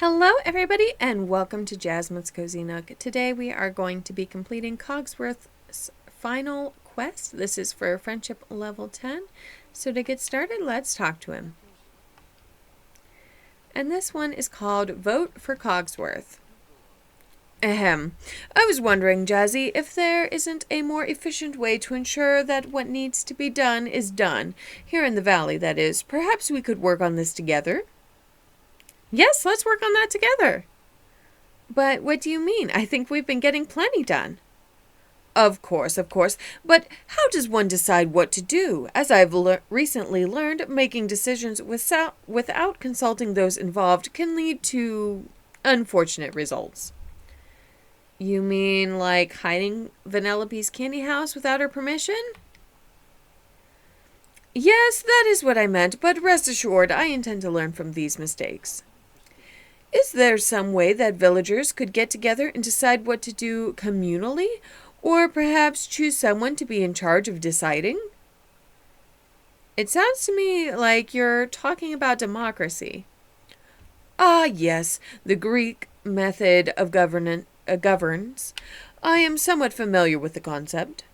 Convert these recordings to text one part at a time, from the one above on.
Hello everybody and welcome to Jasmine's Cozy Nook. Today we are going to be completing Cogsworth's final quest. This is for friendship level 10. So to get started, let's talk to him. And this one is called Vote for Cogsworth. Ahem. I was wondering, Jazzy, if there isn't a more efficient way to ensure that what needs to be done is done. Here in the valley, that is. Perhaps we could work on this together. Yes, let's work on that together. But what do you mean? I think we've been getting plenty done. Of course. But how does one decide what to do? As I've recently learned, making decisions without consulting those involved can lead to unfortunate results. You mean like hiding Vanellope's candy house without her permission? Yes, that is what I meant, but rest assured I intend to learn from these mistakes. Is there some way that villagers could get together and decide what to do communally? Or perhaps choose someone to be in charge of deciding? It sounds to me like you're talking about democracy. Ah, yes, the Greek method of governance. I am somewhat familiar with the concept.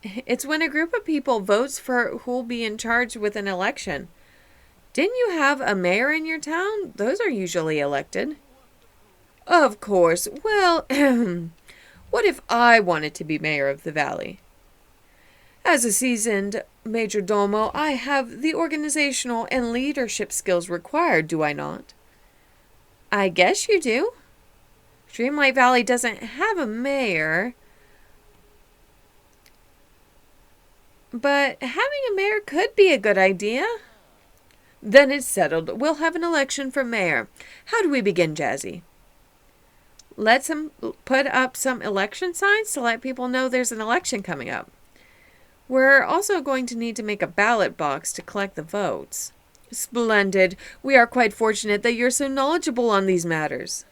It's when a group of people votes for who'll be in charge with an election. Didn't you have a mayor in your town? Those are usually elected. Of course. Well, what if I wanted to be mayor of the valley? As a seasoned major domo, I have the organizational and leadership skills required, do I not? I guess you do. Dreamlight Valley doesn't have a mayor, but having a mayor could be a good idea. Then it's settled. We'll have an election for mayor. How do we begin, Jazzy? Let's put up some election signs to let people know there's an election coming up. We're also going to need to make a ballot box to collect the votes. Splendid. We are quite fortunate that you're so knowledgeable on these matters.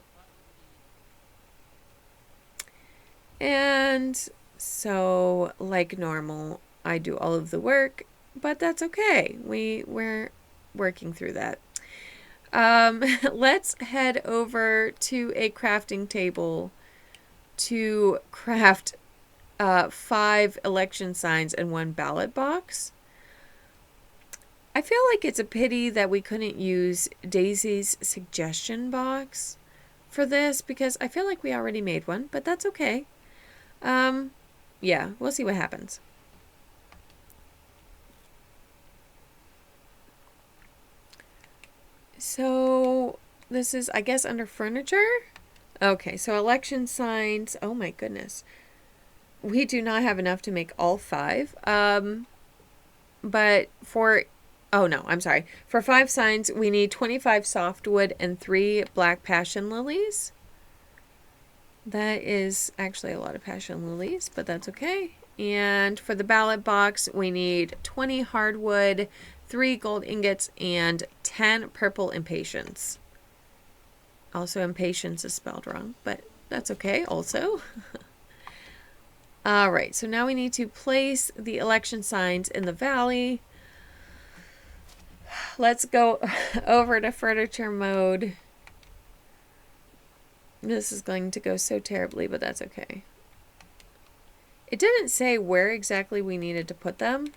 And so, like normal, I do all of the work, but that's okay. We're working through that. Let's head over to a crafting table to craft 5 election signs and 1 ballot box. I feel like it's a pity that we couldn't use Daisy's suggestion box for this because I feel like we already made one, but that's okay. Yeah, we'll see what happens. So this is, I guess, under furniture. Okay, so election signs. Oh my goodness. We do not have enough to make all 5. But for, oh no, I'm sorry. For 5 signs, we need 25 softwood and 3 black passion lilies. That is actually a lot of passion lilies, but that's okay. And for the ballot box, we need 20 hardwood, 3 gold ingots, and 10 purple impatiens. Also, impatiens is spelled wrong, but that's okay also. All right, so now we need to place the election signs in the valley. Let's go over to furniture mode. This is going to go so terribly, but that's okay. It didn't say where exactly we needed to put them.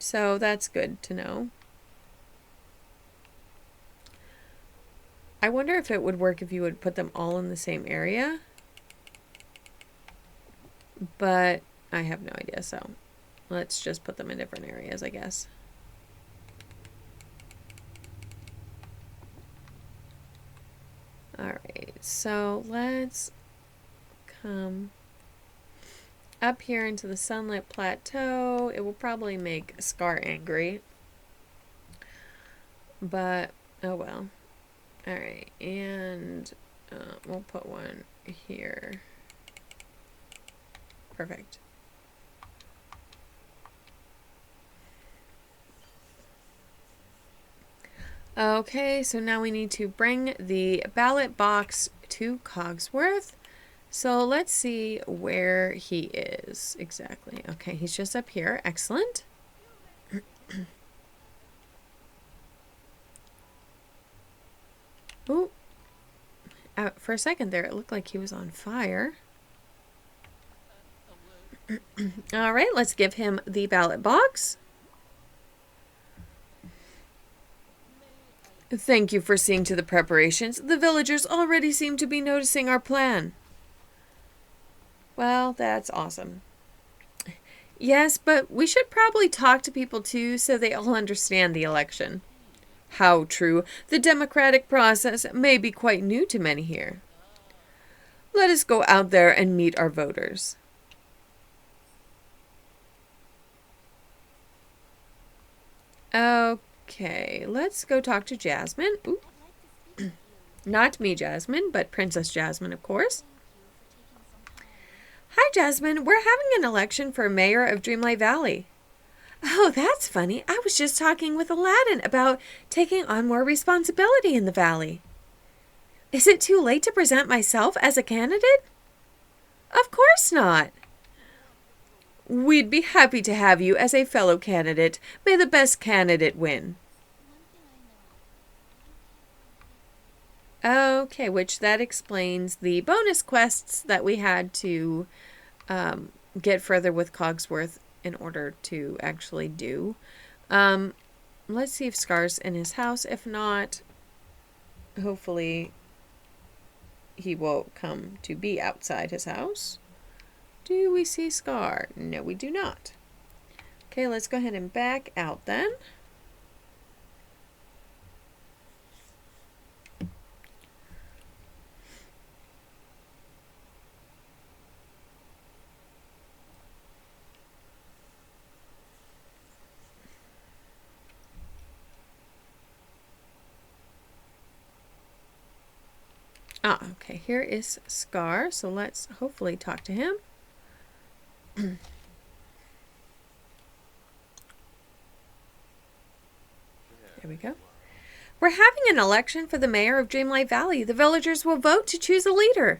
So that's good to know. I wonder if it would work if you would put them all in the same area. But I have no idea, so let's just put them in different areas, I guess. Alright, so let's come up here into the sunlit plateau. It will probably make Scar angry. But, oh well. Alright, and we'll put one here. Perfect. Okay, so now we need to bring the ballot box to Cogsworth. So let's see where he is exactly. Okay, he's just up here. Excellent. Oh, for a second there, it looked like he was on fire. All right, let's give him the ballot box. Thank you for seeing to the preparations. The villagers already seem to be noticing our plan. Well, that's awesome. Yes, but we should probably talk to people too so they all understand the election. How true. The democratic process may be quite new to many here. Let us go out there and meet our voters. Okay, let's go talk to Jasmine. Ooh. Not me, Jasmine, but Princess Jasmine, of course. Hi, Jasmine. We're having an election for mayor of Dreamlight Valley. Oh, that's funny. I was just talking with Aladdin about taking on more responsibility in the valley. Is it too late to present myself as a candidate? Of course not. We'd be happy to have you as a fellow candidate. May the best candidate win. Okay, which that explains the bonus quests that we had to get further with Cogsworth in order to actually do. Let's see if Scar's in his house. If not, hopefully he will come to be outside his house. Do we see Scar? No, we do not. Okay, let's go ahead and back out then. Okay, here is Scar, so let's hopefully talk to him. There we go. We're having an election for the mayor of Dreamlight Valley. The villagers will vote to choose a leader.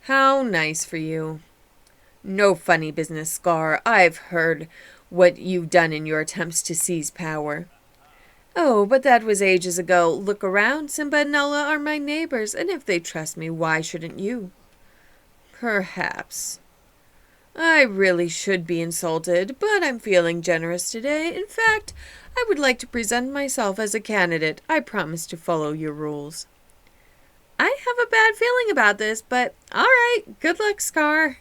How nice for you. No funny business, Scar. I've heard what you've done in your attempts to seize power. Oh, but that was ages ago. Look around. Simba and Nala are my neighbors, and if they trust me, why shouldn't you? Perhaps. I really should be insulted, but I'm feeling generous today. In fact, I would like to present myself as a candidate. I promise to follow your rules. I have a bad feeling about this, but all right. Good luck, Scar.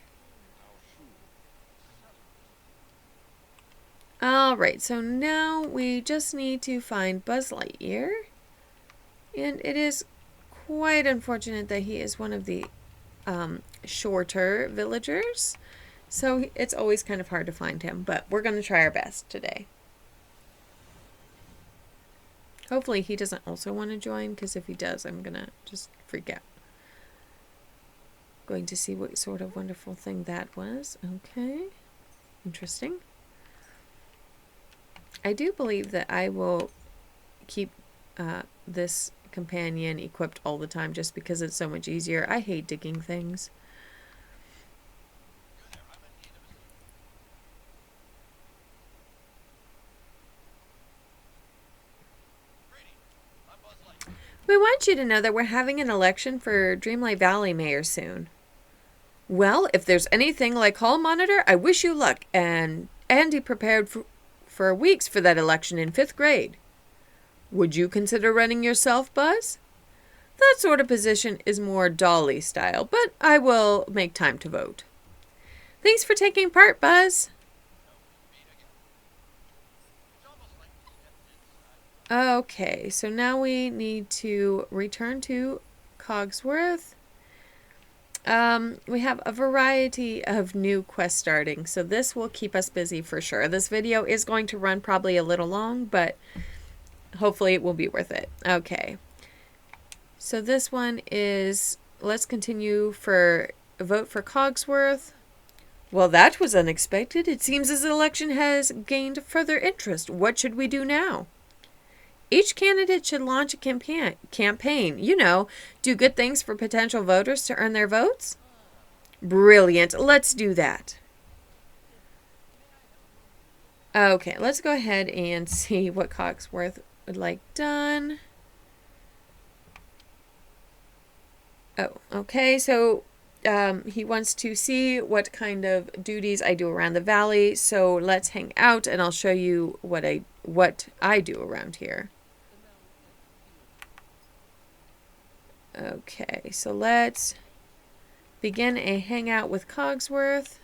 Alright, so now we just need to find Buzz Lightyear. And it is quite unfortunate that he is one of the shorter villagers. So it's always kind of hard to find him, but we're going to try our best today. Hopefully he doesn't also want to join, because if he does, I'm going to just freak out. Going to see what sort of wonderful thing that was. Okay, interesting. I do believe that I will keep this companion equipped all the time just because it's so much easier. I hate digging things. We want you to know that we're having an election for Dreamlight Valley mayor soon. Well, if there's anything like Hall Monitor, I wish you luck, and Andy prepared for weeks for that election in 5th grade. Would you consider running yourself, Buzz? That sort of position is more Dolly style, but I will make time to vote. Thanks for taking part, Buzz. Okay, so now we need to return to Cogsworth. We have a variety of new quests starting, so this will keep us busy for sure. This video is going to run probably a little long, but hopefully it will be worth it. Okay, so this one is, let's continue for a vote for Cogsworth. Well, that was unexpected. It seems this election has gained further interest. What should we do now? Each candidate should launch a campaign, you know, do good things for potential voters to earn their votes. Brilliant. Let's do that. Okay, let's go ahead and see what Cogsworth would like done. Oh, okay. So he wants to see what kind of duties I do around the valley. So let's hang out, and I'll show you what I do around here. Okay, so let's begin a hangout with Cogsworth.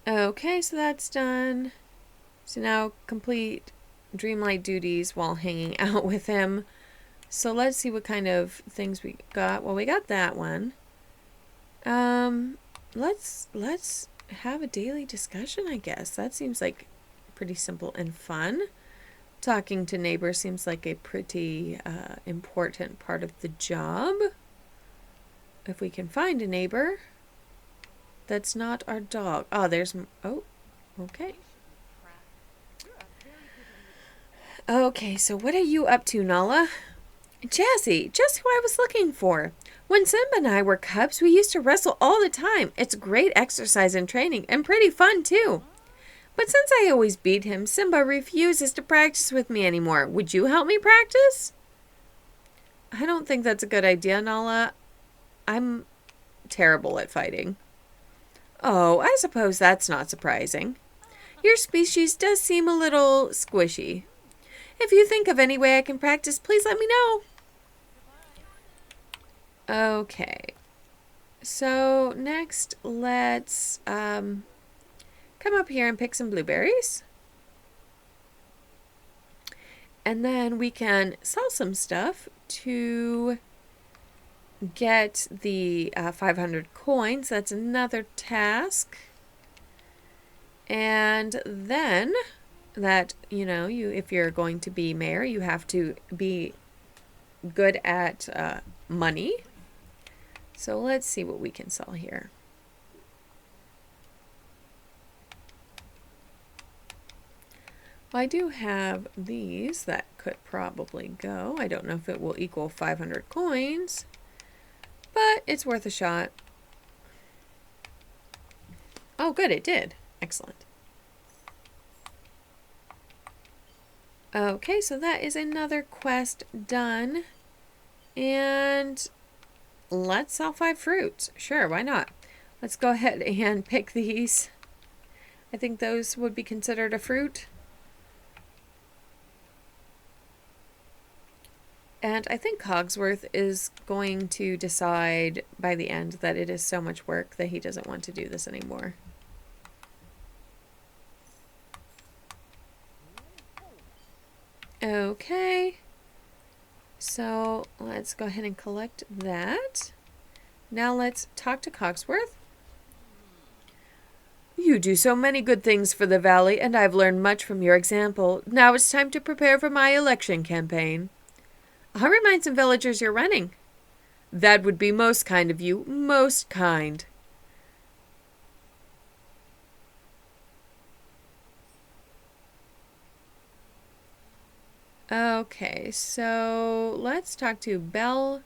Okay, so that's done. So now complete Dreamlight duties while hanging out with him. So let's see what kind of things we got. Well, we got that one. Let's have a daily discussion, I guess. That seems like pretty simple and fun. Talking to neighbors seems like a pretty important part of the job. If we can find a neighbor that's not our dog. Oh, there's... Oh, okay. Okay, so what are you up to, Nala? Jazzy, just who I was looking for. When Simba and I were cubs, we used to wrestle all the time. It's great exercise and training, and pretty fun, too. But since I always beat him, Simba refuses to practice with me anymore. Would you help me practice? I don't think that's a good idea, Nala. I'm terrible at fighting. Oh, I suppose that's not surprising. Your species does seem a little squishy. If you think of any way I can practice, please let me know. Okay. So next, let's come up here and pick some blueberries. And then we can sell some stuff to get the 500 coins. That's another task. And then that, if you're going to be mayor, you have to be good at money. So let's see what we can sell here. Well, I do have these that could probably go. I don't know if it will equal 500 coins, but it's worth a shot. Oh, good, it did. Excellent. Okay, so that is another quest done. And let's sell 5 fruits. Sure, why not? Let's go ahead and pick these. I think those would be considered a fruit. And I think Cogsworth is going to decide by the end that it is so much work that he doesn't want to do this anymore. Okay. So let's go ahead and collect that. Now let's talk to Cogsworth. You do so many good things for the valley, and I've learned much from your example. Now it's time to prepare for my election campaign. I'll remind some villagers you're running. That would be most kind of you, most kind. Okay, so let's talk to Belle,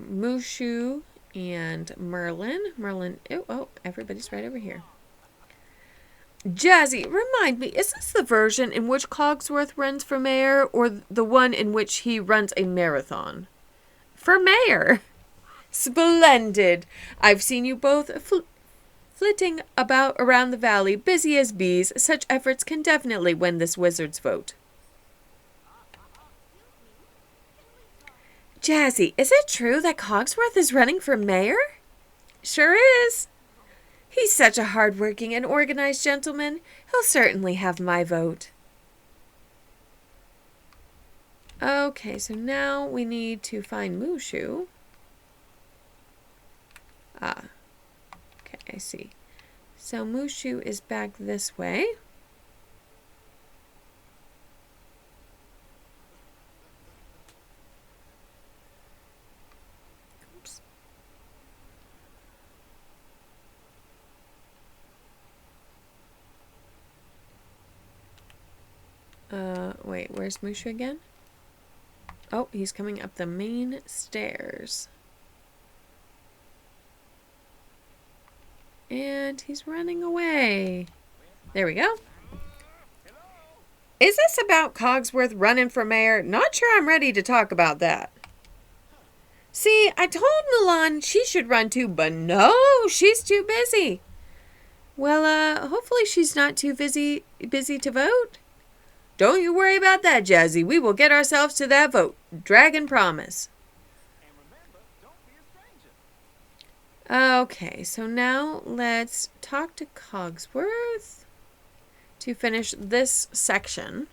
Mushu, and Merlin. Merlin, oh, everybody's right over here. Jazzy, remind me, is this the version in which Cogsworth runs for mayor, or the one in which he runs a marathon? For mayor! Splendid! I've seen you both flitting about around the valley, busy as bees. Such efforts can definitely win this wizard's vote. Jazzy, is it true that Cogsworth is running for mayor? Sure is. He's such a hard-working and organized gentleman. He'll certainly have my vote. Okay, so now we need to find Mushu. Ah, okay, I see. So Mushu is back this way. Oops. Wait, where's Mushu again? Oh, he's coming up the main stairs. And he's running away. There we go. Is this about Cogsworth running for mayor? Not sure I'm ready to talk about that. See, I told Mulan she should run too, but no, she's too busy. Well, hopefully she's not too busy to vote. Don't you worry about that, Jazzy. We will get ourselves to that vote. Dragon promise. Okay, so now let's talk to Cogsworth to finish this section.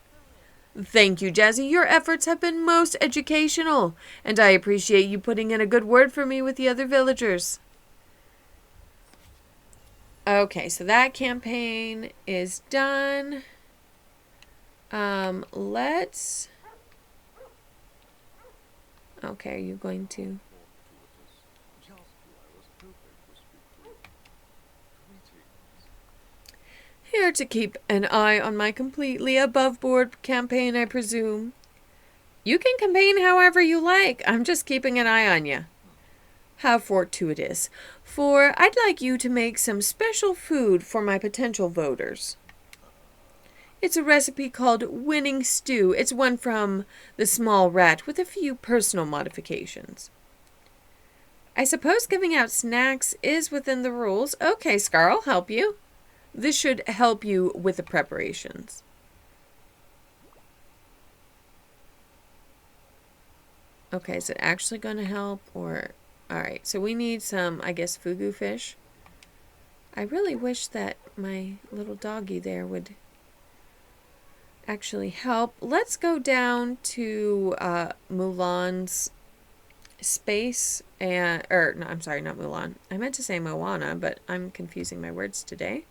Thank you, Jazzy. Your efforts have been most educational, and I appreciate you putting in a good word for me with the other villagers. Okay, so that campaign is done. Let's... Okay, are you going to... Here to keep an eye on my completely above-board campaign, I presume. You can campaign however you like. I'm just keeping an eye on you. How fortuitous. For I'd like you to make some special food for my potential voters. It's a recipe called Winning Stew. It's one from the Small Rat with a few personal modifications. I suppose giving out snacks is within the rules. Okay, Scar, I'll help you. This should help you with the preparations. Okay, is it actually going to help or... Alright, so we need some, I guess, fugu fish. I really wish that my little doggy there would actually help. Let's go down to Mulan's space and... no, I'm sorry, not Mulan. I meant to say Moana, but I'm confusing my words today.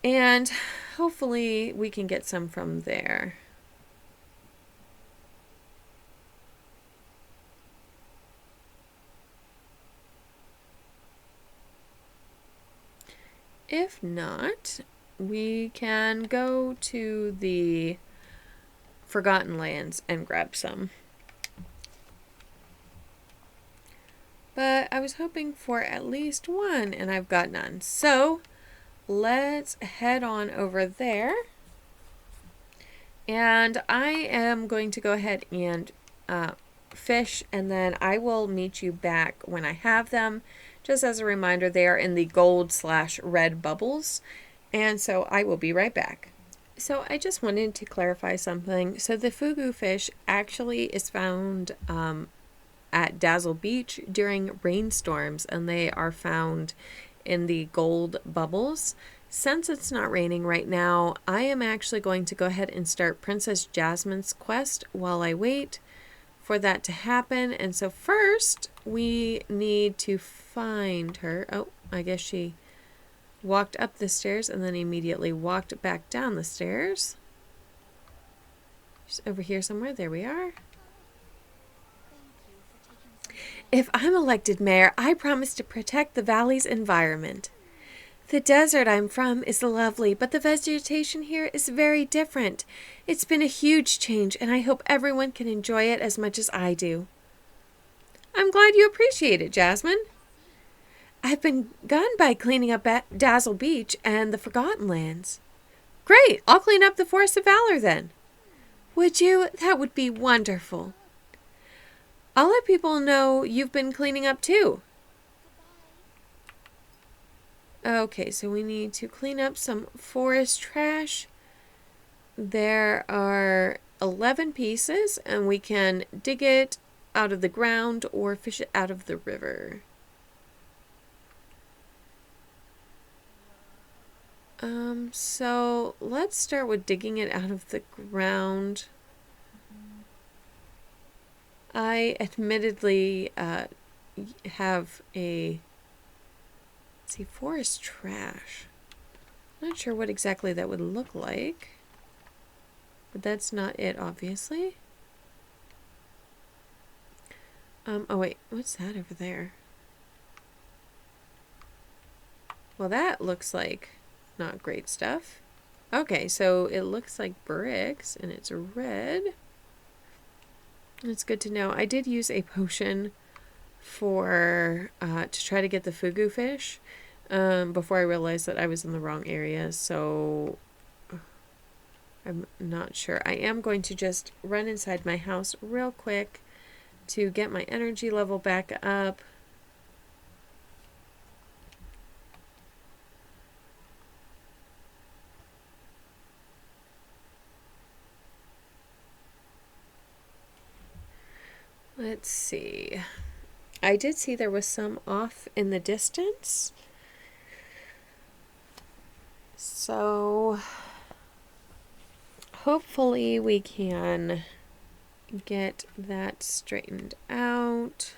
And hopefully we can get some from there. If not, we can go to the Forgotten Lands and grab some. But I was hoping for at least one, and I've got none. So let's head on over there. And I am going to go ahead and fish, and then I will meet you back when I have them. Just as a reminder, they are in the gold/red bubbles. And so I will be right back. So I just wanted to clarify something. So the fugu fish actually is found at Dazzle Beach during rainstorms, and they are found in the gold bubbles. Since it's not raining right now, I am actually going to go ahead and start Princess Jasmine's quest while I wait for that to happen. And so first we need to find her. Oh, I guess she walked up the stairs and then immediately walked back down the stairs. She's over here somewhere. There we are. If I'm elected mayor, I promise to protect the valley's environment. The desert I'm from is lovely, but the vegetation here is very different. It's been a huge change, and I hope everyone can enjoy it as much as I do. I'm glad you appreciate it, Jasmine. I've begun by cleaning up Dazzle Beach and the Forgotten Lands. Great! I'll clean up the Forest of Valor then. Would you? That would be wonderful. I'll let people know you've been cleaning up too. Okay, so we need to clean up some forest trash. There are 11 pieces, and we can dig it out of the ground or fish it out of the river. So let's start with digging it out of the ground. I admittedly have a... Let's see, forest trash. Not sure what exactly that would look like. But that's not it, obviously. Oh wait, what's that over there? Well, that looks like not great stuff. Okay, so it looks like bricks, and it's red. It's good to know. I did use a potion for to try to get the fugu fish before I realized that I was in the wrong area. So I'm not sure. I am going to just run inside my house real quick to get my energy level back up. Let's see. I did see there was some off in the distance. So hopefully we can get that straightened out.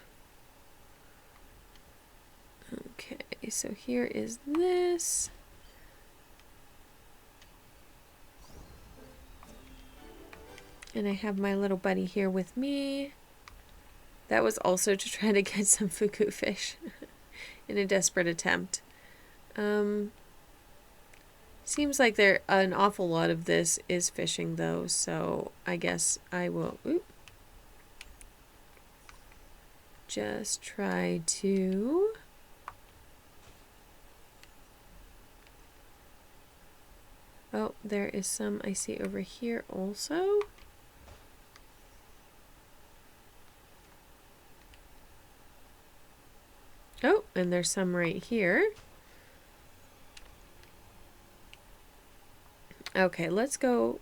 Okay, so here is this. And I have my little buddy here with me. That was also to try to get some fugu fish in a desperate attempt. Seems like there an awful lot of this is fishing though, so I guess I will just try to oh, there is some I see over here also. Oh, and there's some right here. Okay, let's go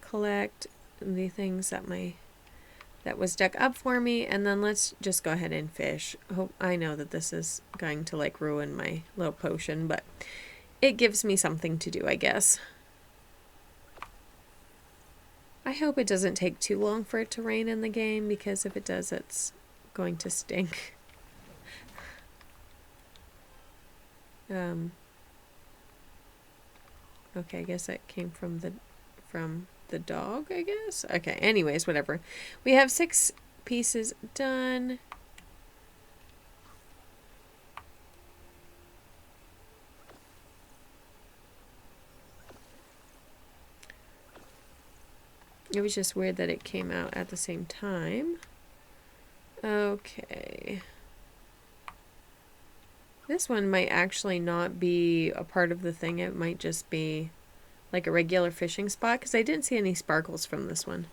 collect the things that was dug up for me, and then let's just go ahead and fish. I know that this is going to like ruin my little potion, but it gives me something to do, I guess. I hope it doesn't take too long for it to rain in the game, because if it does, it's going to stink. Okay, I guess that came from the dog, I guess. Okay, anyways, whatever. We have 6 pieces done. It was just weird that it came out at the same time. Okay. This one might actually not be a part of the thing. It might just be like a regular fishing spot, because I didn't see any sparkles from this one.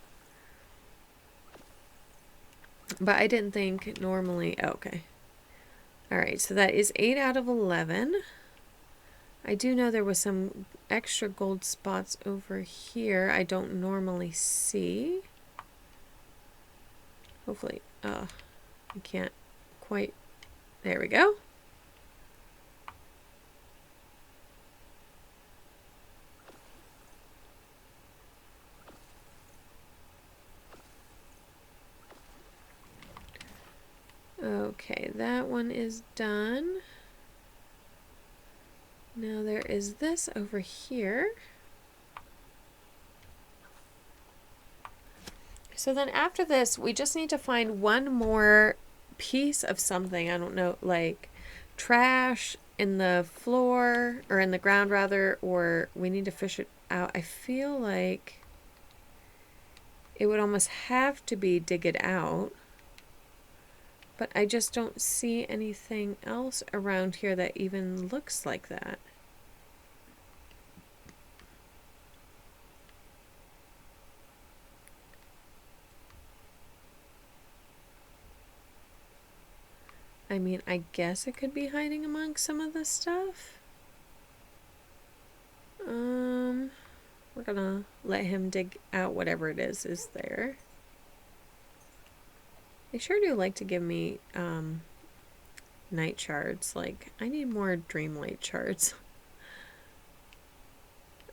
But I didn't think normally... Oh, okay. Alright, so that is 8 out of 11. I do know there was some extra gold spots over here I don't normally see. Hopefully... I can't quite... There we go. Okay, that one is done. Now there is this over here. So then after this, we just need to find one more piece of something. I don't know, like trash in the floor, or in the ground rather, or we need to fish it out. I feel like it would almost have to be dig it out. But I just don't see anything else around here that even looks like that. I mean, I guess it could be hiding among some of this stuff. We're gonna let him dig out whatever it is there. They sure do like to give me night shards. Like, I need more dreamlight shards.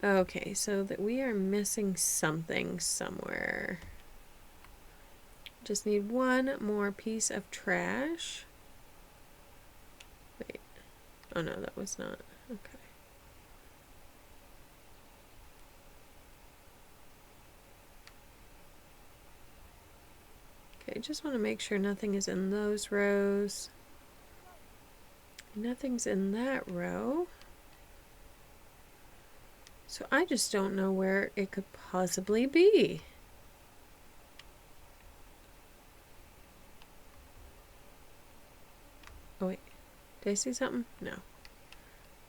Okay, so that we are missing something somewhere. Just need one more piece of trash. Wait. Oh no, that was not. Okay. Okay, just want to make sure nothing is in those rows. Nothing's in that row. So I just don't know where it could possibly be. Oh wait, did I see something? No.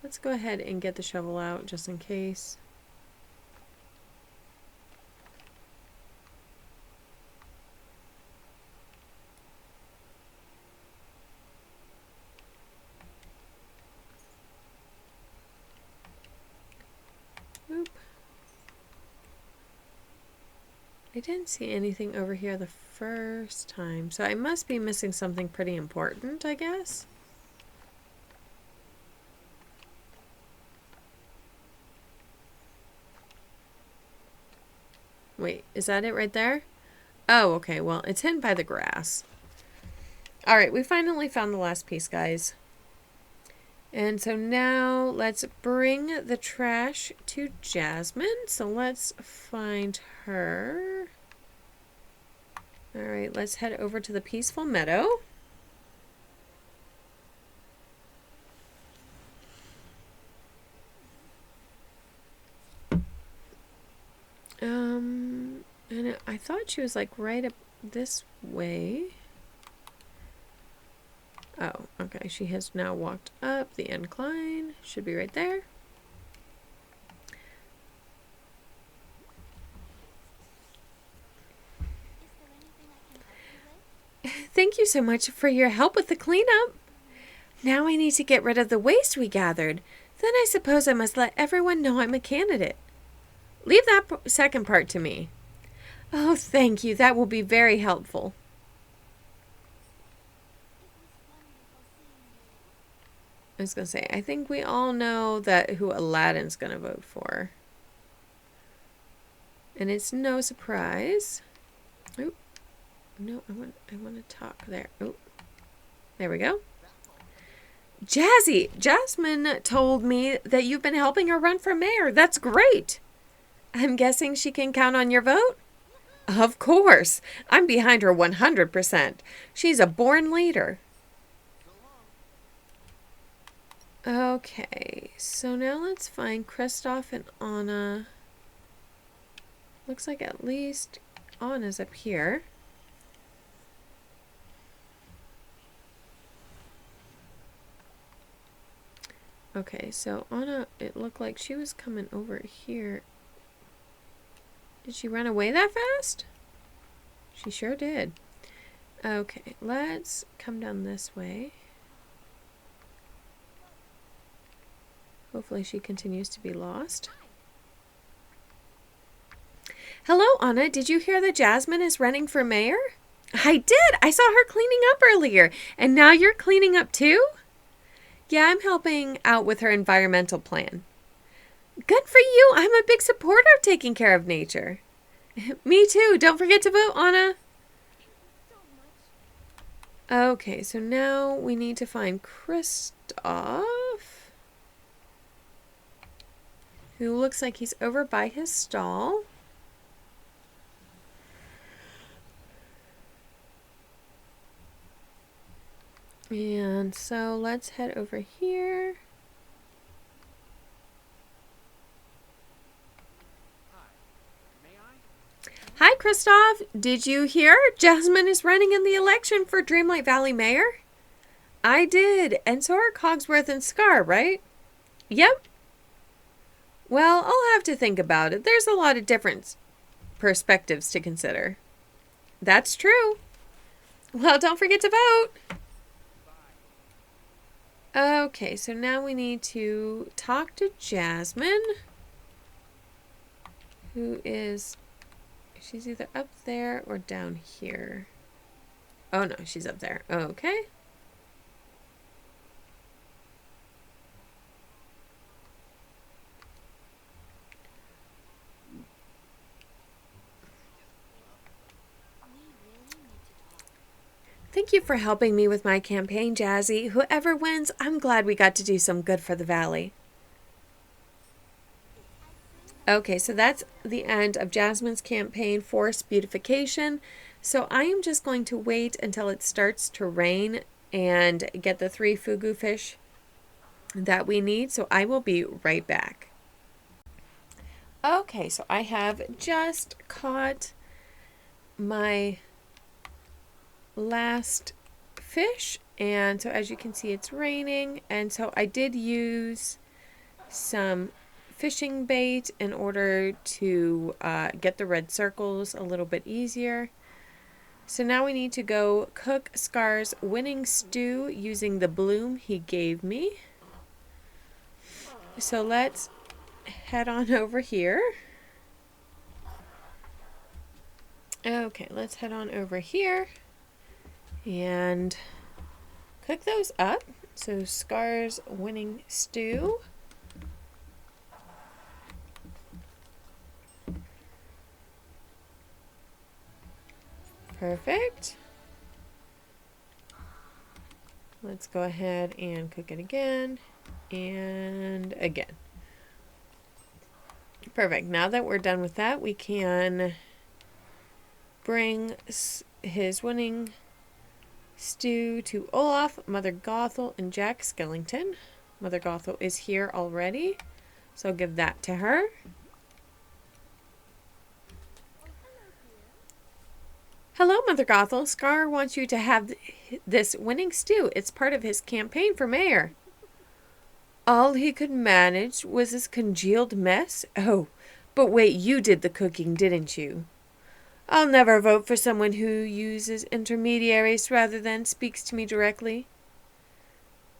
Let's go ahead and get the shovel out just in case. I didn't see anything over here the first time, so I must be missing something pretty important, I guess. Wait, is that it right there? Oh, okay, well, it's hidden by the grass. Alright, we finally found the last piece, guys. And so now let's bring the trash to Jasmine. So let's find her. Alright, let's head over to the peaceful meadow. And I thought she was like right up this way. Oh, okay. She has now walked up the incline. Should be right there. Thank you so much for your help with the cleanup. Now I need to get rid of the waste we gathered. Then I suppose I must let everyone know I'm a candidate. Leave that second part to me. Oh, thank you. That will be very helpful. I was going to say, I think we all know that who Aladdin's going to vote for. And it's no surprise. Oh, no, I want to talk there. Oh, there we go. Jazzy, Jasmine told me that you've been helping her run for mayor. That's great. I'm guessing she can count on your vote? Of course. I'm behind her 100%. She's a born leader. Okay, so now let's find Kristoff and Anna. Looks like at least Anna's up here. Okay, so Anna, it looked like she was coming over here. Did she run away that fast? She sure did. Okay, let's come down this way. Hopefully she continues to be lost. Hello, Anna. Did you hear that Jasmine is running for mayor? I did. I saw her cleaning up earlier. And now you're cleaning up too? Yeah, I'm helping out with her environmental plan. Good for you. I'm a big supporter of taking care of nature. Me too. Don't forget to vote, Anna. Okay, so now we need to find Kristoff, who looks like he's over by his stall. And so let's head over here. Hi, Kristoff. Did you hear? Jasmine is running in the election for Dreamlight Valley Mayor? I did, and so are Cogsworth and Scar, right? Yep. Well, I'll have to think about it. There's a lot of different perspectives to consider. That's true. Well, don't forget to vote. Okay, so now we need to talk to Jasmine, who is... She's either up there or down here. Oh, no, she's up there. Okay. Thank you for helping me with my campaign, Jazzy. Whoever wins, I'm glad we got to do some good for the valley. Okay, so that's the end of Jasmine's campaign, Forest Beautification. So I am just going to wait until it starts to rain and get the 3 fugu fish that we need. So I will be right back. Okay, so I have just caught my last fish, and so as you can see it's raining, and so I did use some fishing bait in order to get the red circles a little bit easier. So now we need to go cook Scar's winning stew using the bloom he gave me. So let's head on over here. Okay, let's head on over here and cook those up. So Scar's winning stew. Perfect. Let's go ahead and cook it again and again. Perfect. Now that we're done with that, we can bring his winning stew to Olaf, Mother Gothel, and Jack Skellington. Mother Gothel is here already, so I'll give that to her. Hello, Mother Gothel. Scar wants you to have this winning stew. It's part of his campaign for mayor. All he could manage was this congealed mess? Oh, but wait, you did the cooking, didn't you? I'll never vote for someone who uses intermediaries rather than speaks to me directly.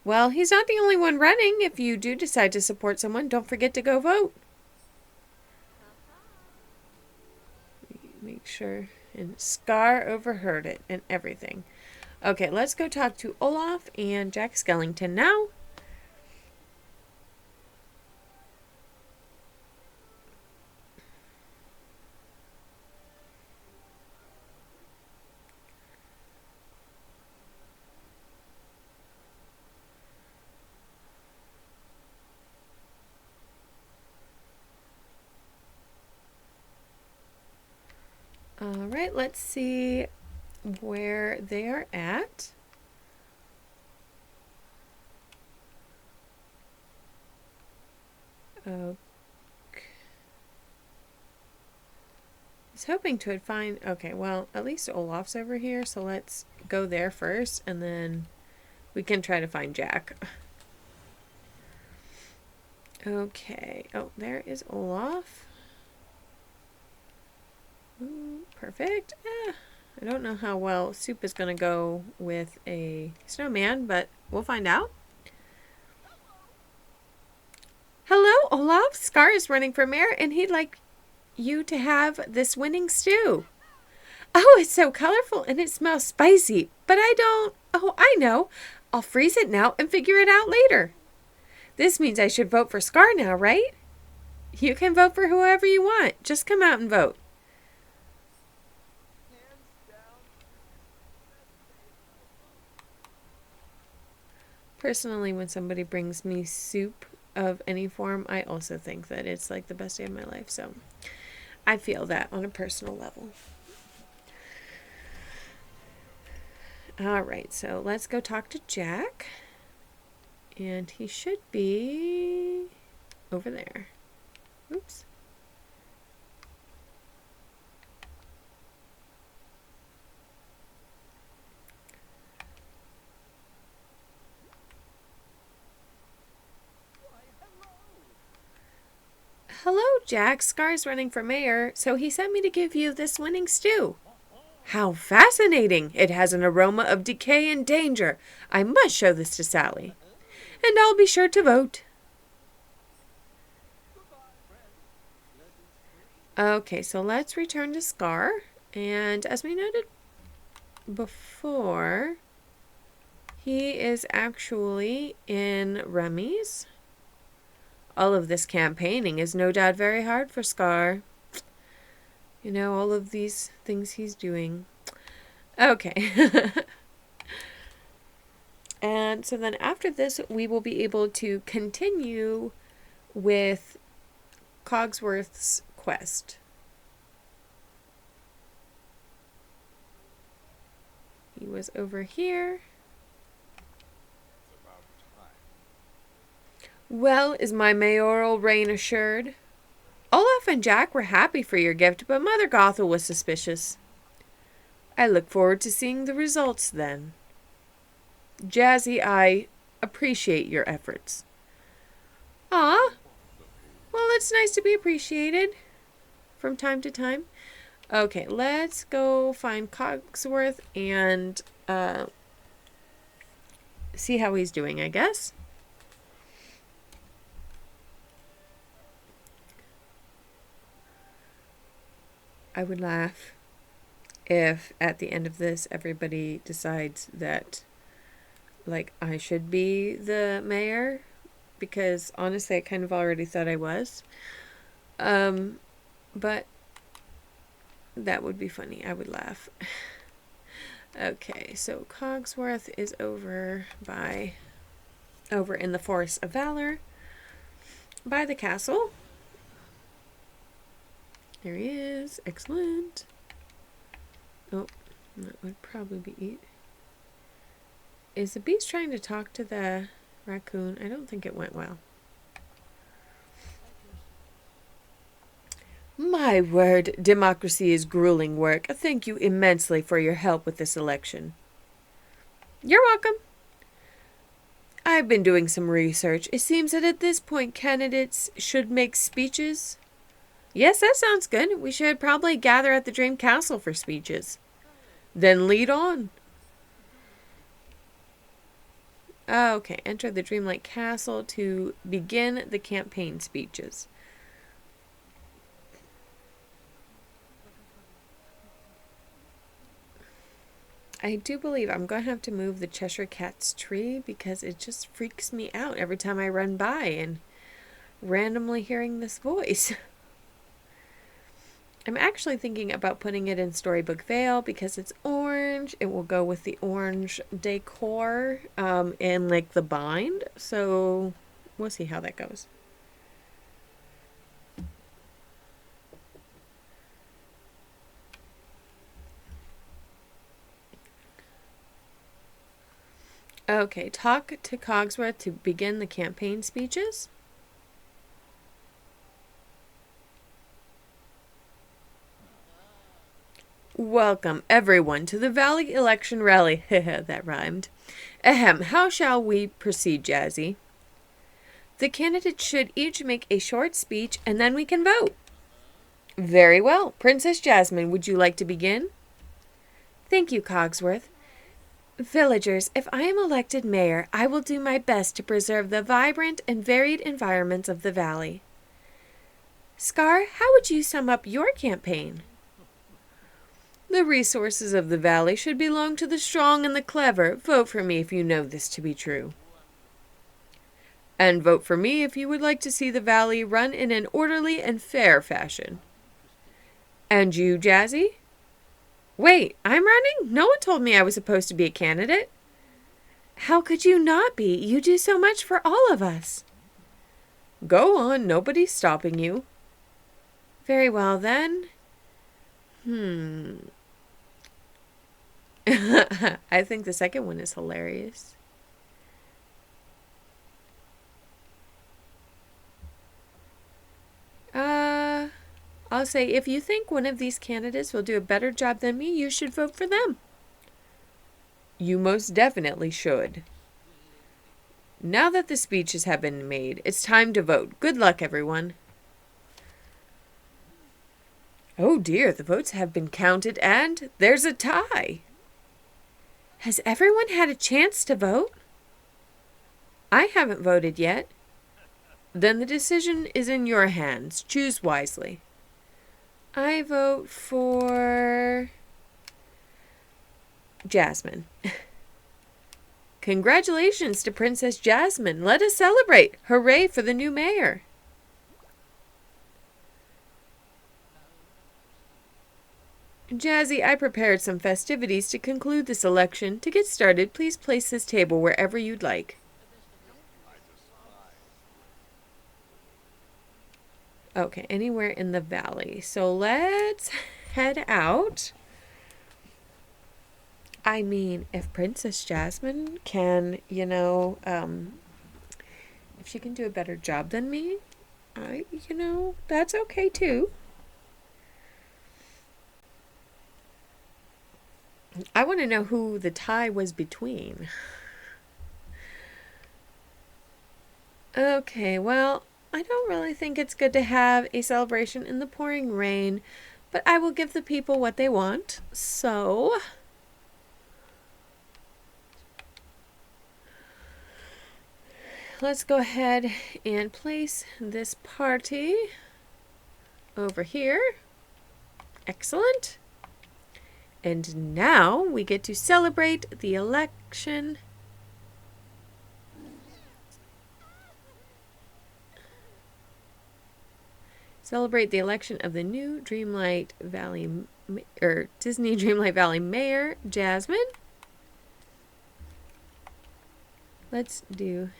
Well, he's not the only one running. If you do decide to support someone, don't forget to go vote. Make sure. And Scar overheard it and everything. Okay, let's go talk to Olaf and Jack Skellington now. All right, let's see where they are at. Okay. I was hoping to find... Okay, well, at least Olaf's over here, so let's go there first, and then we can try to find Jack. Okay. Oh, there is Olaf. Ooh, perfect. I don't know how well Soup is going to go with a snowman, but we'll find out. Hello, Olaf. Scar is running for mayor, and he'd like you to have this winning stew. Oh, it's so colorful, and it smells spicy, but I don't... Oh, I know. I'll freeze it now and figure it out later. This means I should vote for Scar now, right? You can vote for whoever you want. Just come out and vote. Personally, when somebody brings me soup of any form, I also think that it's like the best day of my life. So I feel that on a personal level. All right, so let's go talk to Jack. And he should be over there. Oops. Hello, Jack. Scar's running for mayor, so he sent me to give you this winning stew. How fascinating! It has an aroma of decay and danger. I must show this to Sally. And I'll be sure to vote. Okay, so let's return to Scar. And as we noted before, he is actually in Remy's. All of this campaigning is no doubt very hard for Scar. You know, all of these things he's doing. Okay. And so then after this, we will be able to continue with Cogsworth's quest. He was over here. Well, is my mayoral reign assured? Olaf and Jack were happy for your gift, but Mother Gothel was suspicious. I look forward to seeing the results then. Jazzy, I appreciate your efforts. Ah, well, it's nice to be appreciated from time to time. Okay, let's go find Cogsworth and see how he's doing, I guess. I would laugh if at the end of this everybody decides that, like, I should be the mayor, because honestly I kind of already thought I was. But that would be funny. I would laugh. Okay, so Cogsworth is over in the Forest of Valor by the castle. There he is. Excellent. Oh, that would probably be it. Is the beast trying to talk to the raccoon? I don't think it went well. My word, democracy is grueling work. Thank you immensely for your help with this election. You're welcome. I've been doing some research. It seems that at this point candidates should make speeches. Yes, that sounds good. We should probably gather at the Dream Castle for speeches. Then lead on. Okay, enter the Dreamlight Castle to begin the campaign speeches. I do believe I'm going to have to move the Cheshire Cat's tree because it just freaks me out every time I run by and randomly hearing this voice. I'm actually thinking about putting it in Storybook Vale because it's orange. It will go with the orange decor and like the bind. So we'll see how that goes. Okay, talk to Cogsworth to begin the campaign speeches. Welcome, everyone, to the Valley Election Rally. That rhymed. Ahem, how shall we proceed, Jazzy? The candidates should each make a short speech, and then we can vote. Very well. Princess Jasmine, would you like to begin? Thank you, Cogsworth. Villagers, if I am elected mayor, I will do my best to preserve the vibrant and varied environments of the valley. Scar, how would you sum up your campaign? The resources of the valley should belong to the strong and the clever. Vote for me if you know this to be true. And vote for me if you would like to see the valley run in an orderly and fair fashion. And you, Jazzy? Wait, I'm running? No one told me I was supposed to be a candidate. How could you not be? You do so much for all of us. Go on, nobody's stopping you. Very well, then. I think the second one is hilarious. I'll say, if you think one of these candidates will do a better job than me, you should vote for them. You most definitely should. Now that the speeches have been made, it's time to vote. Good luck, everyone. Oh dear, the votes have been counted and there's a tie. Has everyone had a chance to vote? I haven't voted yet. Then the decision is in your hands. Choose wisely. I vote for Jasmine. Congratulations to Princess Jasmine. Let us celebrate. Hooray for the new mayor. Jazzy, I prepared some festivities to conclude this election. To get started, please place this table wherever you'd like. Okay, anywhere in the valley. So let's head out. I mean, if Princess Jasmine can, if she can do a better job than me, that's okay too. I want to know who the tie was between. Okay, well, I don't really think it's good to have a celebration in the pouring rain, but I will give the people what they want. So let's go ahead and place this party over here. Excellent. And now we get to celebrate the election. Celebrate the election of the new Dreamlight Valley, or Disney Dreamlight Valley Mayor, Jasmine. Let's do...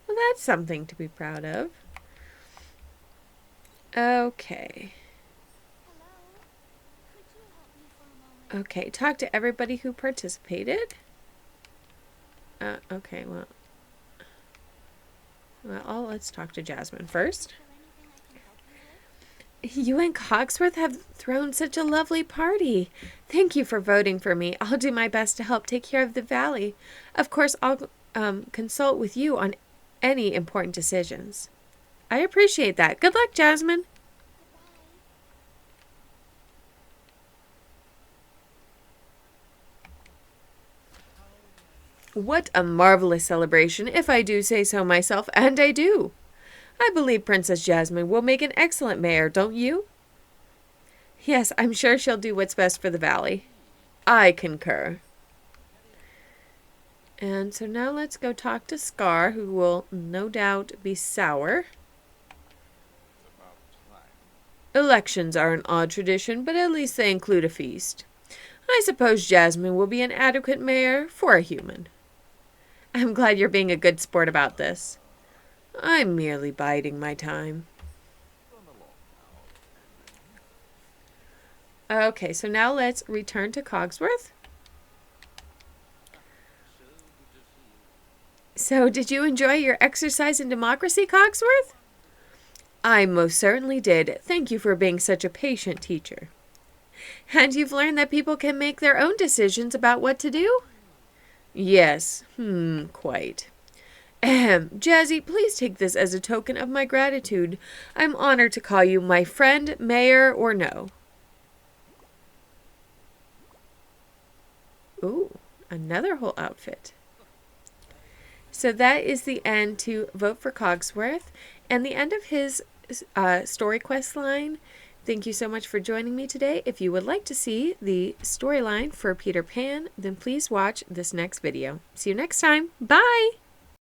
Well, that's something to be proud of. Okay. Okay, talk to everybody who participated. Okay, well, let's talk to Jasmine first. You and Cogsworth have thrown such a lovely party. Thank you for voting for me. I'll do my best to help take care of the valley. Of course, I'll consult with you on any important decisions. I appreciate that. Good luck, Jasmine. What a marvelous celebration, if I do say so myself, and I do. I believe Princess Jasmine will make an excellent mayor, don't you? Yes, I'm sure she'll do what's best for the valley. I concur. And so now let's go talk to Scar, who will no doubt be sour. Elections are an odd tradition, but at least they include a feast. I suppose Jasmine will be an adequate mayor for a human. I'm glad you're being a good sport about this. I'm merely biding my time. Okay, so now let's return to Cogsworth. So, did you enjoy your exercise in democracy, Cogsworth? I most certainly did. Thank you for being such a patient teacher. And you've learned that people can make their own decisions about what to do? Yes, quite. Jazzy, please take this as a token of my gratitude. I'm honored to call you my friend, mayor, or no. Ooh, another whole outfit. So that is the end to Vote for Cogsworth and the end of his story quest line. Thank you so much for joining me today. If you would like to see the storyline for Peter Pan, then please watch this next video. See you next time. Bye!